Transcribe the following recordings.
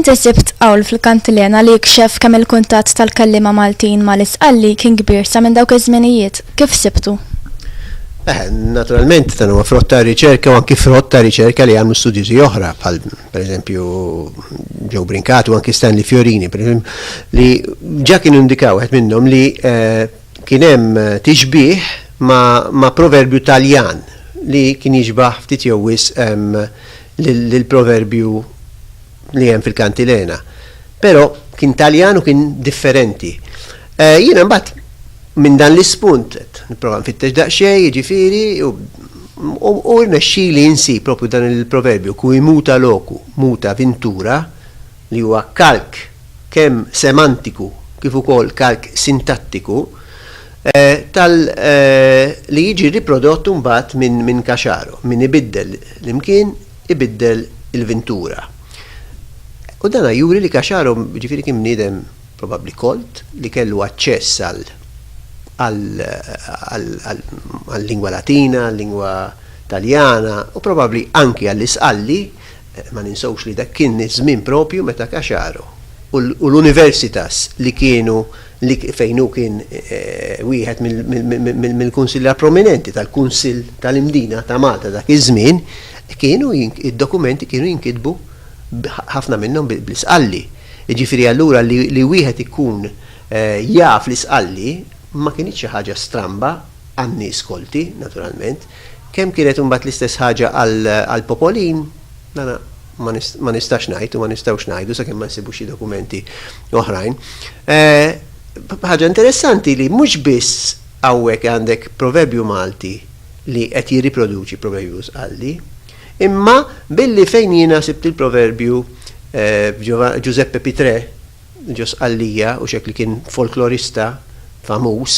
Inti sibt qawl fil-kantilena li jikxef kemm il-kuntatt tal-kelliema Maltin mal-isqalli kien kbir sa minn dawk iż-żminijiet. Kif sibtu? Naturalment dan huwa frott ta' riċerka u anki frott ta' riċerka li għamlu studjużi oħra, bħal pereżempju Joe Brancato u anki Stanley Fiorini, pereżempju li ġa kienu indikaw qed minnhom li kien hemm tixbih ma' proverbju Taljan li kien jiġbaħ ftit jew wisq lill-proverbju li hemm fil-kantilena. Però kien Taljan u kien differenti. Jiena mbagħad minn dan l-ispunt nipprova nfittex daqsxejn, jiġifieri u rnexxieli insib propju dan il-proverbju cui muta locu muta ventura li huwa kalk kemm semantiku kif ukoll kalk sintattiku li jiġi riprodott mbagħad minn Caciaro, min ibiddel l-imkien ibiddel il-ventura. U dan juri li Caciaro ġifieri kien bniedem probabbli kolt li kellu aċċess għal-lingwa latina, għal-lingwa taljana u probabbli anki għall-isqalli, ma ninsawx li dak kien iż-żmien propju meta Caciaro u l-universitas li kienu fejn hu kien wieħed mill-kunsiljar prominenti tal-Kunsill tal-Imdina ta' Malta dak iż-żmien, kienu id-dokumenti kienu jinkitbu ħafna minnhom bl-isqalli. Jiġifieri allura li wieħed ikun jaf l-isqalli ma kienx xi ħaġa stramba għan-nies kolti, naturalment, kemm kienet imbagħad l-istess ħaġa għall-popolin, ma nistax ngħid u ma nistgħux ngħidu sakemm ma nsibu xi dokumenti oħrajn. Ħaġa interessanti li mhux biss hawnhekk għandek proverbju Malti li qed jirriproduċi proverbju sqalli, imma billi fejn jiena sibt il-proverbju Giuseppe Pitrè, ġo Sqallija u xekk li kien folklorista famuż,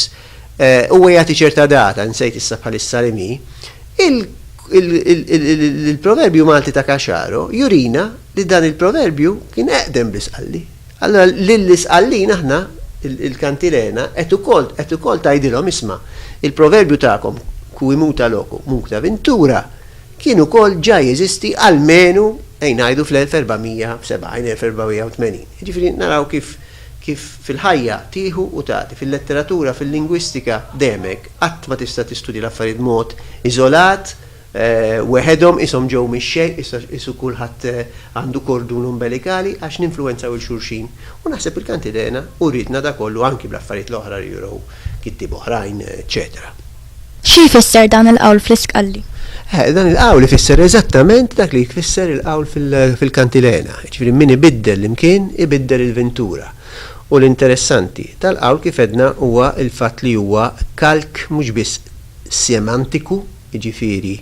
u jagħti ċerta data, nsejt issa bħalissa li mi, il-proverbju Malti ta' Caciaro jurina li dan il-proverbju kien eqdem bl-isqalli. Allora lill-isqallin aħna il-kantilena qed ukoll tgħidilhom isma' il-proverbju tagħkom cui muta locu muta ventura kien ukoll ġa jeżisti almenu ngħidu fl-1470-1480. Ġifieri naraw kif fil-ħajja tieħu u tagħti, fil-letteratura, fil-lingwistika demek qatt ma tista' tistudja l-affarijiet mod iżolat, weħedhom ishom ġew mix-xejn, isu kulħadd għandu kordun umbilikali għax ninfluwenzaw il-xulxin. U naħseb il-kantilena uridna da kollu anki bl-affarijiet l-oħra li juraw kittib oħrajn, eċetera. Xi jfisser dan il-qawl fl-isqalli? Dan il-qawl ifisser eżattament dak li jfisser il-qawl fil-kantilena. Ġifieri min ibiddel l-imkien ibiddel il-ventura. U l-interessanti tal-qawl kif edna huwa il-fatt li huwa kalk mhux biss semantiku, jiġifieri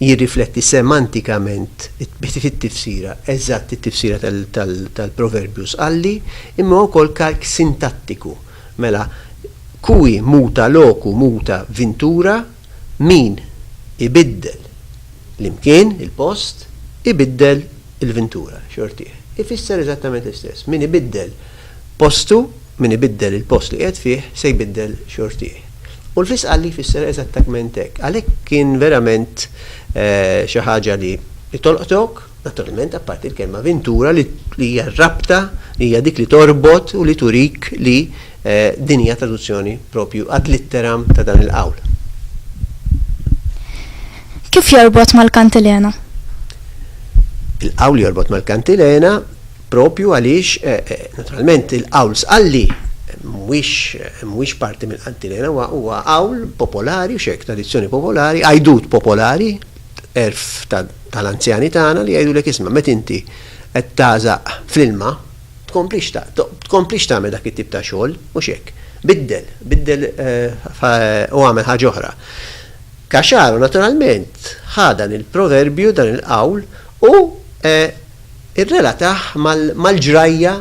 jirrifletti semantikament fit-tifsira, eżatt it-tifsira tal-proverbju sqalli, imma wkoll kalk sintattiku. Mela cui muta locu muta ventura, min ibiddel l-imkien, il-post, ibiddel il-ventura, xortih. Ifisser eżattament l-istess. Min ibiddel postu, min ibiddel il-post li qiegħed fih se jbiddel xortih. U l-flisqalli jfisser eżattament hekk. Għalhekk kien verament xi ħaġa li tolqtok, naturalment apparti l-kelma ventura li hija rabta, li hija dik li torbot u li turik li din hija traduzzjoni propju ad litteram ta' dan il-qawl. Kif jorbot mal-kantilena? Il-qawl jorbot mal-kantilena propju għaliex naturalment il-qawl sqalli mhuwiex parti mill-kantilena, huwa qawl popolari u xek tradizzjoni popolari, għajdut popolari, erf tal-anzjani tagħna li jgħidulek isma' meta inti qed tażaq fl-ilma tkomplix tagħmel dak it-tip ta' xogħol mhux hekk. Biddel u għamel ħaġa oħra. Caciaro naturalment ħadan il-proverbju dan il-qawl u irrelataħ mal-ġrajja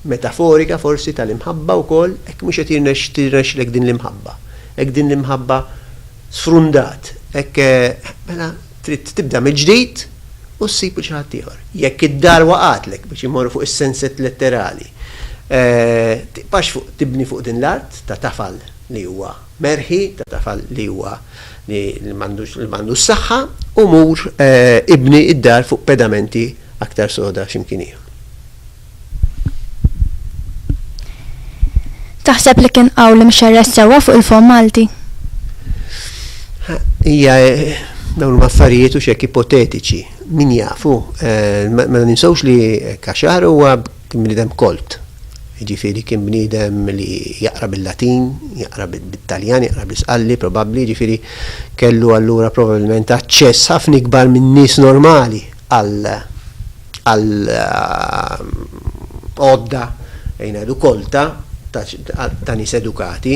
metaforika forsi tal-imħabba wkoll, hekk mhux qed tirnexxlek din l-imħabba. Hekk din l-imħabba sfrundat, hekk mela trid tibda mill-ġdid u ssib xi ħadd ieħor. Jekk id-dar waqatlek biex imorru fuq is-senset letterali. Tibqax tibni fuq din l-art ta' tafal li huwa merħi, ta' tafal li huwa li mandu s-saħħa u mur ibni id-dar fuq pedamenti aktar soda x'imkien ieħor. Taħseb li kien qaw li mxerres sewwa fuq il-fom Malti? Hija dawn l-affarijiet u xek ipotetiċi. Min jafu, ma ninsawx li Kaxar huwa kien bniedem kolt. Ġifieri kien bniedem li jaqra bil-Latin, jaqra bil-Taljan, jaqra bil-Isqalli, probabbli, ġifieri kellu allura probabbilment aċċess ħafna ikbar minn nies normali għal għodda ngħidu kolta ta' nies edukati.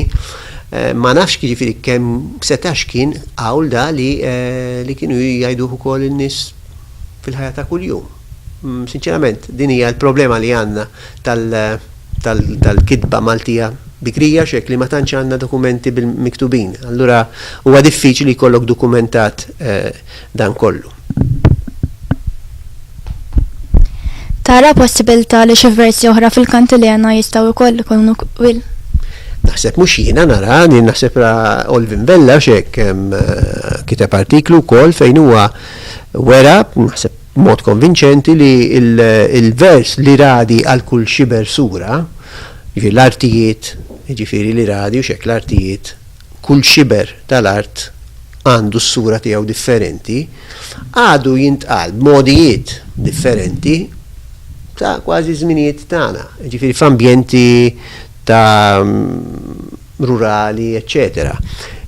Ma nafx ġifieri kemm setax kien hawl da li kienu jgħiduh ukoll in-nies fil-ħajja ta' kuljum. Sinċerament, din hija l-problema li għandna tal-kidba Maltija bikrija xek li ma tantx għandna dokumenti bil-miktubin. Allura huwa diffiċli jkollok dokumentat dan kollu. Tara possibilità li xi versi oħra fil-Kantiljana jistgħu jkollu jkunu wil? Naħseb mhux jiena nara, naħseb Olvin Vella xek kiteb artiklu wkoll fejn huwa wera, naħseb mod konvinċenti li il-vers li radi għal kull xiber sura, ġifieri l-artijiet, ġifieri li radi u xek l-artijiet, kull xiber tal-art għandu s-sura tiegħu differenti, għadu jintqal b'modijiet differenti ta' kważi żminijiet tagħna, ġifieri f'ambjenti ta' rurali, eccetera.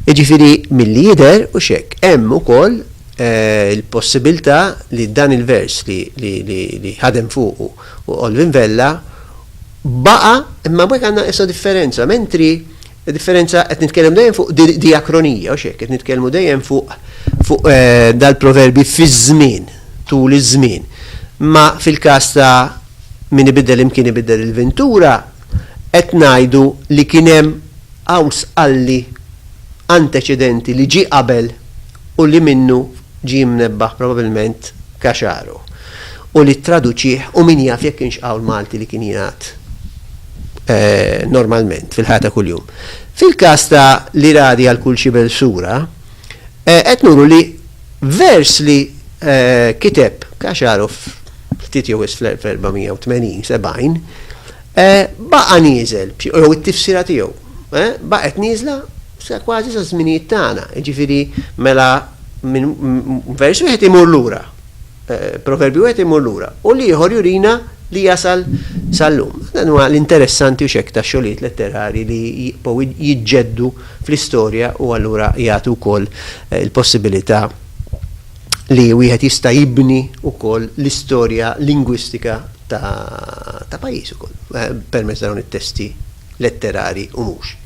Ġifieri milli jidher u xek hemm ukoll il-possibilità li dan il-vers li ħadem fuqu u Olvin Vella baqa imma bek għandna issa differenza, mentri differenza qed nitkellem dejjem fuq diakronija u xek qed nitkellmu dejjem fuq dal-proverbi fi żmien tul iż-żmien. Ma fil-każ ta' min ibiddel imkien ibiddel il-ventura qed ngħidu li kien hemm hawn sqalli anteċedenti li ġie qabel u li minnu ġie mnebbaħ probabbilment Kaxaru u li traduċih u min jaf jekk kienx hawn Malti li kien jingħad normalment fil-ħajja ta' kuljum. Fil-każ ta' li radi għal kull xibel sura qed nuru li vers li kiteb Kaxaru ftit jew fl-480-70 baqa' nieżel jew it-tifsira tiegħu baqgħet nieżla kważi sa żminijiet tagħna. Ġifieri mela minn vers wieħed imur lura, proverbi wieħed imur lura, u li ieħor jurina li jasal sal-lum. Dan huwa l-interessanti u xekk ta' xogħlijiet letterari li jibqgħu jiġġeddu fl-istorja u allura jagħtu wkoll il-possibilità li wieħed jista' jibni wkoll l-istorja lingwistika ta' pajjiż ukoll permezz dawn it-testi letterari u mhux.